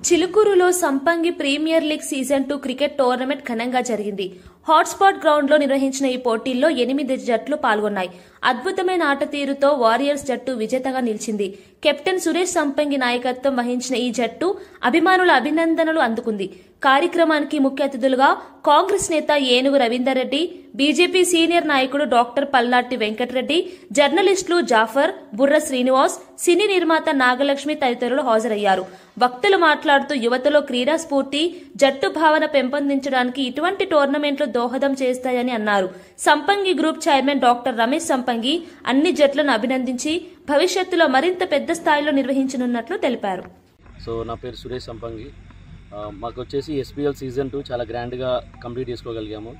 చిలుకూరులో Sampangi premier league season 2 cricket tournament ఘనంగా జరిగింది. Hotspot ground లో నిర్వహించిన ఈ పోటీల్లో 8 జట్లు పాల్గొన్నాయి. అద్భుతమైన ఆట తీరుతో వారియర్స్ జట్టు విజేతగా నిలిచింది. కెప్టెన్ సురేష్ సంపంగి నాయకత్వం వహించిన ఈ జట్టు అభిమానుల అభినందనలు అందుకుంది. కార్యక్రమానికి ముఖ్య అతిథులుగా కాంగ్రెస్ నేత ఏనుగు రవీందర్ రెడ్డి, బీజేపీ సీనియర్ నాయకుడు డాక్టర్ పల్లాటి వెంకటరెడ్డి, జర్నలిస్టులు జాఫర్, బుర్ర శ్రీనివాస్, సినీ నిర్మాత నాగలక్ష్మి తదితరులు హాజరయ్యారు. వక్తలు మాట్లాడుతూ యువతలో క్రీడా స్ఫూర్తి, జట్టు భావన పెంపొందించడానికి ఇటువంటి టోర్నమెంట్లు దోహదం చేస్తాయని అన్నారు. సంపంగి గ్రూప్ చైర్మన్ డాక్టర్ రమేష్ సంపంగి అన్ని జట్లను అభినందించి భవిష్యత్తులో మరింత పెద్ద స్థాయిలో నిర్వహించనున్నట్లు తెలిపారు. సో నా పేరు సురేష్ సంపంగి. మాకు వచ్చేసి ఎస్పీఎల్ సీజన్ 2 చాలా గ్రాండ్గా కంప్లీట్ చేసుకోగలిగాము.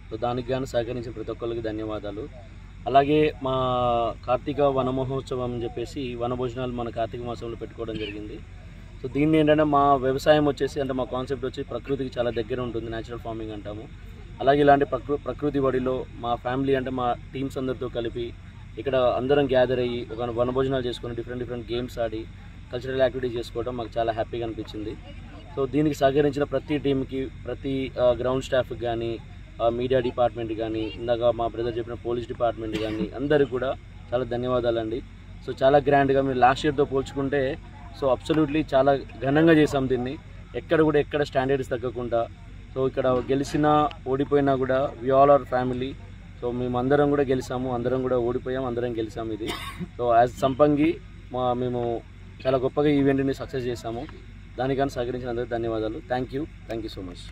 సో దానికి గాను సహకరించిన ప్రతి ఒక్కరికి ధన్యవాదాలు. అలాగే మా కార్తీక వన మహోత్సవం అని చెప్పేసి వనభోజనాలు మన కార్తీక మాసంలో పెట్టుకోవడం జరిగింది. సో దీన్ని ఏంటంటే మా వ్యవసాయం వచ్చేసి అంటే మా కాన్సెప్ట్ వచ్చి ప్రకృతికి చాలా దగ్గర ఉంటుంది, న్యాచురల్ ఫార్మింగ్ అంటాము. అలాగే ఇలాంటి ప్రకృతి బడిలో మా ఫ్యామిలీ అంటే మా టీమ్స్ అందరితో కలిపి ఇక్కడ అందరం గ్యాదర్ అయ్యి ఒక వనభోజనాలు చేసుకొని డిఫరెంట్ గేమ్స్ ఆడి కల్చరల్ యాక్టివిటీస్ చేసుకోవడం మాకు చాలా హ్యాపీగా అనిపించింది. సో దీనికి సహకరించిన ప్రతి టీంకి, ప్రతి గ్రౌండ్ స్టాఫ్కి కానీ, మీడియా డిపార్ట్మెంట్ కానీ, ఇందాక మా బ్రదర్ చెప్పిన పోలీస్ డిపార్ట్మెంట్ కానీ అందరికి కూడా చాలా ధన్యవాదాలండి. సో చాలా గ్రాండ్గా మీరు లాస్ట్ ఇయర్తో పోల్చుకుంటే సో అబ్సల్యూట్లీ చాలా ఘనంగా చేసాం దీన్ని. ఎక్కడ స్టాండర్డ్స్ తగ్గకుండా. సో ఇక్కడ గెలిచినా ఓడిపోయినా కూడా we all are family. So మేము అందరం కూడా గెలిచాము, అందరం కూడా ఓడిపోయాము, అందరం గెలిచాము ఇది. సో యాజ్ సంపంగి మేము చాలా గొప్పగా ఈవెంట్ని సక్సెస్ చేశాము. దానికన్నా సహకరించిన అందరికీ ధన్యవాదాలు. Thank you so much.